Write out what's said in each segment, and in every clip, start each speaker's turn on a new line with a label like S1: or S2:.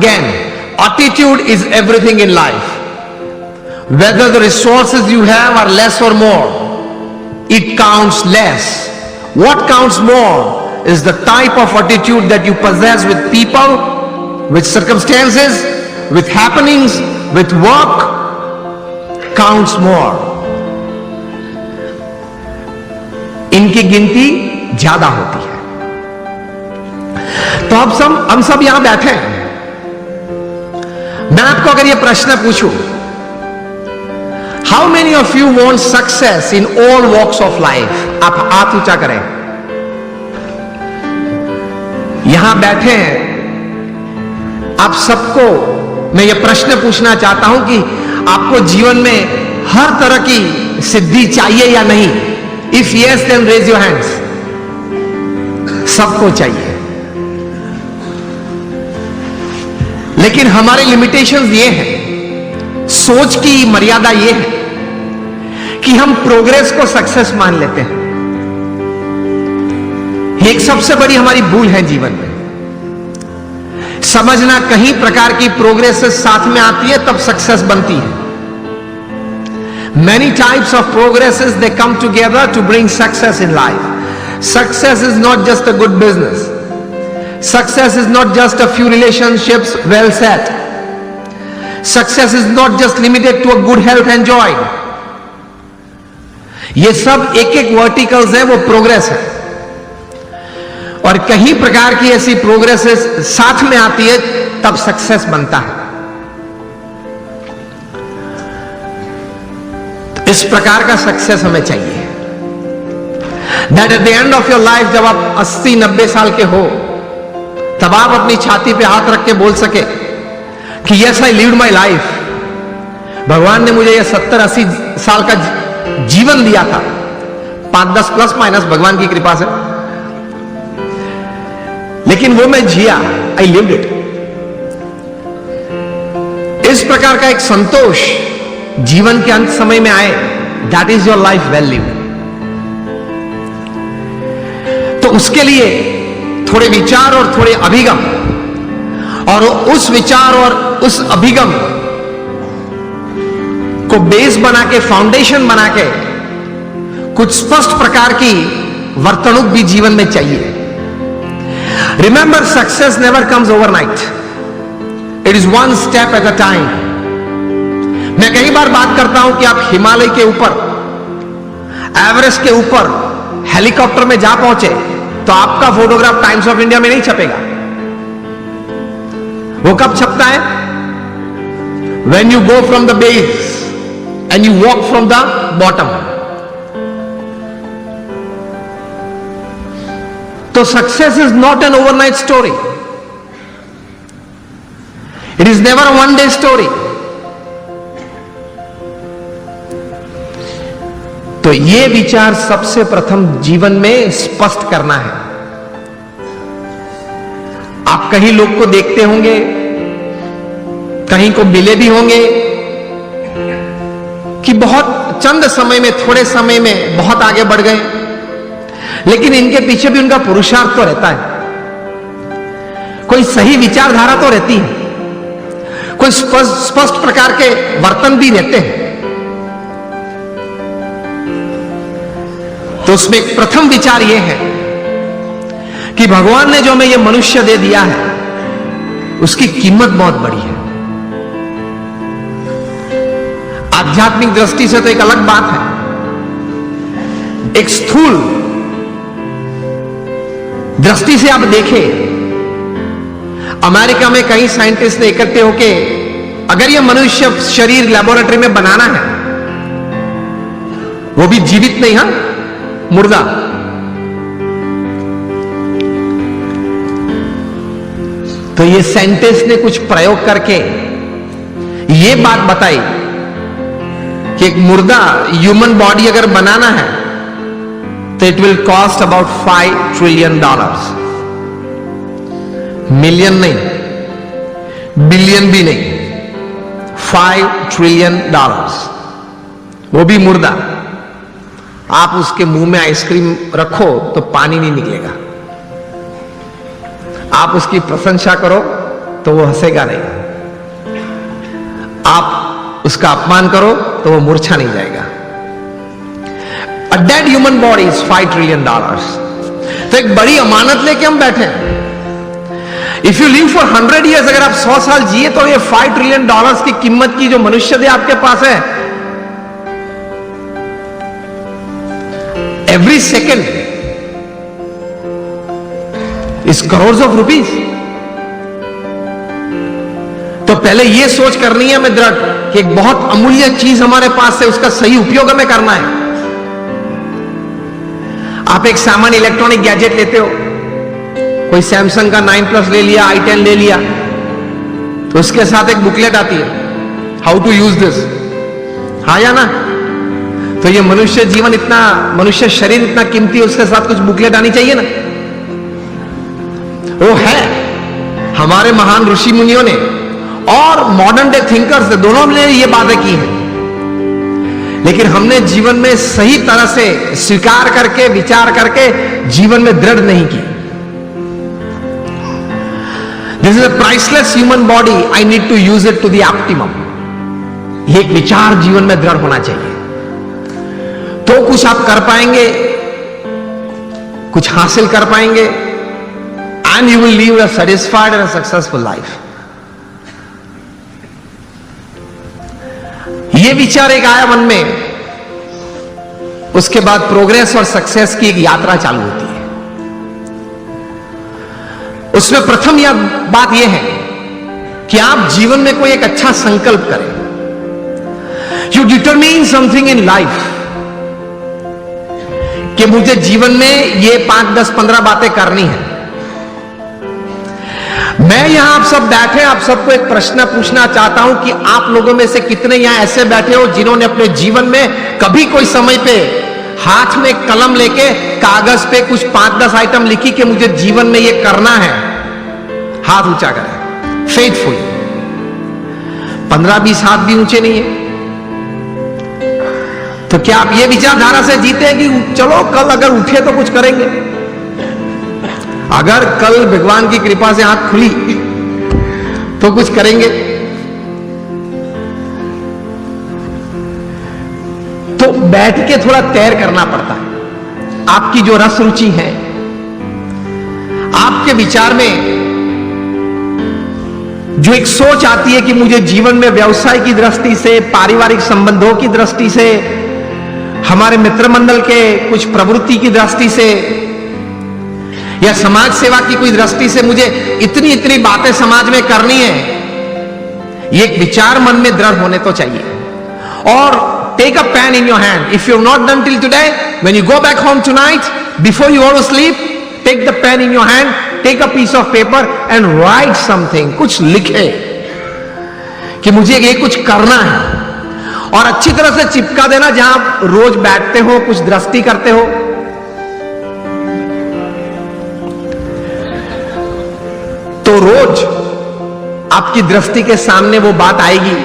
S1: Again, attitude is everything in life. Whether the resources you have are less or more, it counts less. What counts more is the type of attitude that you possess with people, with circumstances, with happenings, with work, counts more. इनकी गिनती ज्यादा होती है। तो अब हम सब यहां बैठे हैं। मैं आपको अगर यह प्रश्न पूछूं, how many of you want success in all walks of life? आप हाथ ऊंचा करें। यहां बैठे हैं आप सबको मैं यह प्रश्न पूछना चाहता हूं कि आपको जीवन में हर तरह की सिद्धि चाहिए या नहीं? If yes then raise your hands. सबको चाहिए, लेकिन हमारे लिमिटेशंस ये हैं, सोच की मर्यादा ये है कि हम प्रोग्रेस को सक्सेस मान लेते हैं। एक सबसे बड़ी हमारी भूल है जीवन में। समझना कहीं प्रकार की प्रोग्रेस साथ में आती है तब सक्सेस बनती है। Many types of progresses, they come together to bring success in life. Success is not just a good business. Success is not just a few relationships well set. Success is not just limited to a good health enjoyed. ये सब एक एक verticals हैं, वो progress है। और कहीं प्रकार की ऐसी प्रोग्रेसेस साथ में आती है तब सक्सेस बनता है। तो इस प्रकार का सक्सेस हमें चाहिए, that at the end of your life, जब आप 80-90 साल के हो, तब आप अपनी छाती पे हाथ रख के बोल सके कि yes I lived my life. भगवान ने मुझे यह 70-80 साल का जीवन दिया था, 5-10 प्लस माइनस भगवान की कृपा से, लेकिन वो मैं जिया, आई लिव्ड इट। इस प्रकार का एक संतोष जीवन के अंत समय में आए, that is your life well lived. तो उसके लिए थोड़े विचार और थोड़े अभिगम, और उस विचार और उस अभिगम को बेस बना के, फाउंडेशन बना के, कुछ स्पष्ट प्रकार की वर्तणुक भी जीवन में चाहिए। Remember, success never comes overnight. It is one step at a time. मैं कई बार बात करता हूं कि आप हिमालय के ऊपर, एवरेस्ट के ऊपर हेलीकॉप्टर में जा पहुंचे तो आपका फोटोग्राफ टाइम्स ऑफ इंडिया में नहीं छपेगा। वो कब छपता है? When you go from the base and you walk from the bottom. तो success is not an overnight story, it is never a one day story. तो यह विचार सबसे प्रथम जीवन में स्पष्ट करना है। आप कहीं लोग को देखते होंगे, कहीं को मिले भी होंगे कि बहुत चंद समय में, थोड़े समय में बहुत आगे बढ़ गए, लेकिन इनके पीछे भी उनका पुरुषार्थ तो रहता है। कोई सही विचारधारा तो रहती है, कोई स्पष्ट प्रकार के वर्तन भी रहते हैं। तो उसमें एक प्रथम विचार यह है कि भगवान ने जो हमें यह मनुष्य दे दिया है, उसकी कीमत बहुत बड़ी है। आध्यात्मिक दृष्टि से तो एक अलग बात है, एक स्थूल दृष्टि से आप देखें, अमेरिका में कई साइंटिस्ट ने इकट्ठे होके, अगर यह मनुष्य शरीर लेबोरेटरी में बनाना है, वो भी जीवित नहीं, हाँ, मुर्दा, तो ये साइंटिस्ट ने कुछ प्रयोग करके ये बात बताई कि एक मुर्दा ह्यूमन बॉडी अगर बनाना है तो it will cost about $5 trillion. Million नहीं, बिलियन भी नहीं, $5 ट्रिलियन, वो भी मुर्दा। आप उसके मुंह में आइसक्रीम रखो तो पानी नहीं निकलेगा। आप उसकी प्रशंसा करो तो वो हंसेगा नहीं, आप उसका अपमान करो तो वो मूर्छा नहीं जाएगा। A dead human body is $5 trillion. तो एक बड़ी अमानत लेके हम बैठे हैं। If you live for 100 years, अगर आप 100 साल जिए तो ये $5 trillion की कीमत की जो मनुष्य दे आपके पास है, every second is crores of rupees। तो पहले ये सोच करनी है हमें दृढ़ कि एक बहुत अमूल्य चीज हमारे पास है, उसका सही उपयोग हमें करना है। आप एक सामान्य इलेक्ट्रॉनिक गैजेट लेते हो, कोई सैमसंग का 9+ ले लिया, i10 ले लिया, तो उसके साथ एक बुकलेट आती है, हाउ टू यूज दिस, हाँ या ना? तो ये मनुष्य जीवन इतना, मनुष्य शरीर इतना कीमती है, उसके साथ कुछ बुकलेट आनी चाहिए ना। वो है, हमारे महान ऋषि मुनियों ने और मॉडर्न डे थिंकर्स ने, दोनों ने ये बातें की हैं, लेकिन हमने जीवन में सही तरह से स्वीकार करके, विचार करके जीवन में दृढ़ नहीं की। This is a priceless human body, I need to use it to the optimum. ये एक विचार जीवन में दृढ़ होना चाहिए, तो कुछ आप कर पाएंगे, कुछ हासिल कर पाएंगे, and you will leave a satisfied and successful life. ये विचार एक आया मन में, उसके बाद प्रोग्रेस और सक्सेस की एक यात्रा चालू होती है। उसमें प्रथम यह बात यह है कि आप जीवन में कोई एक अच्छा संकल्प करें। You determine something in life कि मुझे जीवन में ये 5, 10, 15 बातें करनी है। मैं यहां आप सब बैठे, आप सबको एक प्रश्न पूछना चाहता हूं कि आप लोगों में से कितने यहां ऐसे बैठे हो जिन्होंने अपने जीवन में कभी कोई समय पे हाथ में कलम लेके कागज पे कुछ 5-10 आइटम लिखी कि मुझे जीवन में ये करना है? हाथ ऊंचा करें, फेथफुल। 15-20 हाथ भी ऊंचे नहीं है। तो क्या आप ये विचारधारा से जीते हैं कि चलो कल अगर उठे तो कुछ करेंगे? अगर कल भगवान की कृपा से आंख खुली तो कुछ करेंगे। तो बैठ के थोड़ा तैर करना पड़ता है। आपकी जो रस रुचि है, आपके विचार में जो एक सोच आती है कि मुझे जीवन में व्यवसाय की दृष्टि से, पारिवारिक संबंधों की दृष्टि से, हमारे मित्र मंडल के कुछ प्रवृत्ति की दृष्टि से, या समाज सेवा की कोई दृष्टि से मुझे इतनी इतनी बातें समाज में करनी है, ये एक विचार मन में दृढ़ होने तो चाहिए। और take a pen in your hand. If you have not done till today, when you go back home tonight, before you go to sleep, take the pen in your hand, take a piece of paper and write something. कुछ लिखे कि मुझे ये कुछ करना है, और अच्छी तरह से चिपका देना जहां आप रोज बैठते हो, कुछ दृष्टि करते हो। तो रोज आपकी दृष्टि के सामने वो बात आएगी।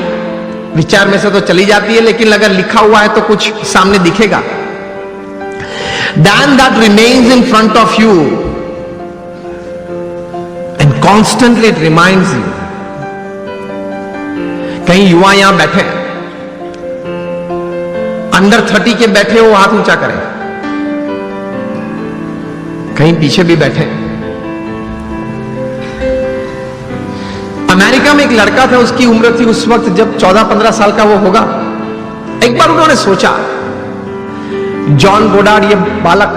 S1: विचार में से तो चली जाती है, लेकिन अगर लिखा हुआ है तो कुछ सामने दिखेगा। Then that remains in front of you and constantly it reminds you। कहीं युवा यहां बैठे हैं, अंडर 30 के बैठे हो, हाथ ऊंचा करें। कहीं पीछे भी बैठे हैं। अमेरिका में एक लड़का था, उसकी उम्र थी उस वक्त जब 14-15 साल का वो होगा। एक बार उन्होंने सोचा, जॉन गोडार्ड ये बालक,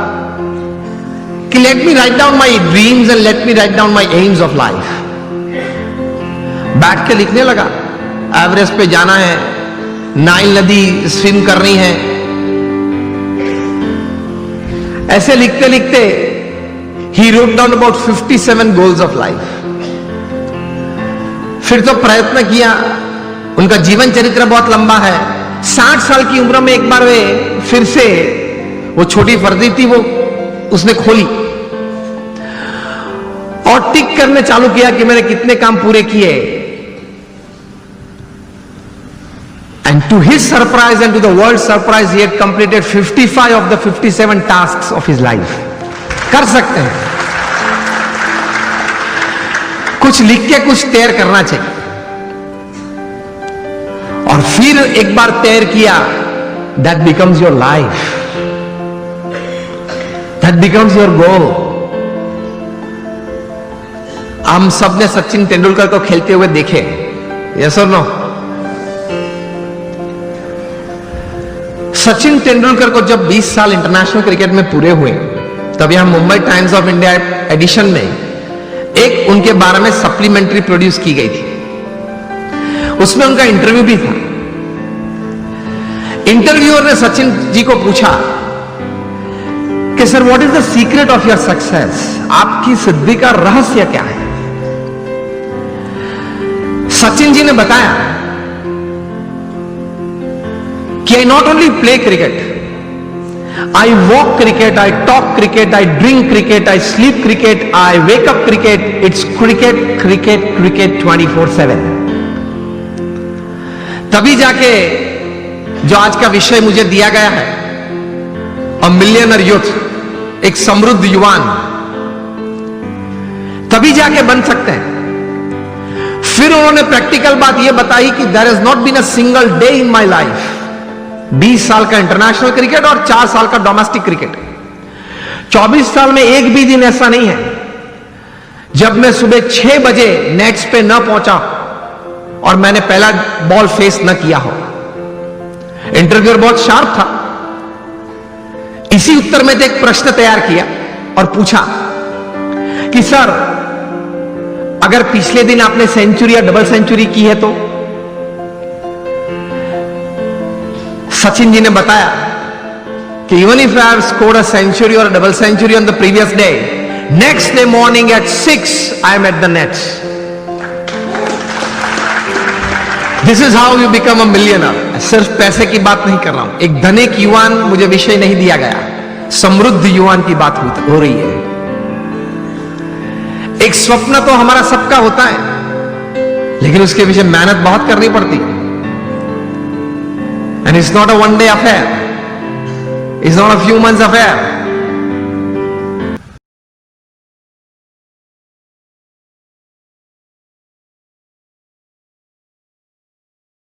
S1: कि let me write down my dreams and let me write down my AIIMS of life. बैठ के लिखने लगा, एवरेस्ट पे जाना है, नाइल नदी स्विम करनी है। ऐसे लिखते लिखते he wrote down about 57 goals of life. फिर तो प्रयत्न किया, उनका जीवन चरित्र बहुत लंबा है। 60 साल की उम्र में एक बार वे फिर से, वो छोटी फर्जी थी, वो उसने खोली और टिक करने चालू किया कि मैंने कितने काम पूरे किए। And to his surprise and to the world surprise, he had completed 55 of the 57 tasks of his life. कर सकते हैं। कुछ लिख के कुछ तैयार करना चाहिए, और फिर एक बार तैयार किया, that becomes your life, that becomes your goal. हम सबने सचिन तेंदुलकर को खेलते हुए देखे, यस और नो? सचिन तेंदुलकर को जब 20 साल इंटरनेशनल क्रिकेट में पूरे हुए, तभी हम Mumbai times of India edition में एक उनके बारे में सप्लीमेंट्री प्रोड्यूस की गई थी। उसमें उनका इंटरव्यू भी था। इंटरव्यूअर ने सचिन जी को पूछा कि sir, what is the secret of your success? आपकी सिद्धि का रहस्य क्या है? सचिन जी ने बताया कि I not only play cricket, I walk cricket, I talk cricket, I drink cricket, I sleep cricket, I wake up cricket. It's cricket, cricket, cricket 24/7. तभी जाके जो आज का विषय मुझे दिया गया है, अ मिलियनर यूथ, एक समृद्ध युवान, तभी जाके बन सकते हैं। फिर उन्होंने प्रैक्टिकल बात यह बताई कि there is not been a single day in my life, 20 साल का इंटरनेशनल क्रिकेट और 4 साल का डोमेस्टिक क्रिकेट, 24 साल में एक भी दिन ऐसा नहीं है जब मैं सुबह 6 बजे नेट्स पे न पहुंचा और मैंने पहला बॉल फेस न किया हो। इंटरव्यूअर बहुत शार्प था। इसी उत्तर में एक प्रश्न तैयार किया और पूछा कि सर, अगर पिछले दिन आपने सेंचुरी या डबल सेंचुरी की है तो? सचिन जी ने बताया कि even if I have scored a century और double century on the previous day, next day morning at 6 I am at the nets. This is how you become a millionaire. सिर्फ पैसे की बात नहीं कर रहा हूं, एक धनिक युवान मुझे विषय नहीं दिया गया, समृद्ध युवान की बात हो रही है। एक स्वप्न तो हमारा सबका होता है, लेकिन उसके पीछे मेहनत बहुत करनी पड़ती है। And it's not a one-day affair. It's not a few months affair.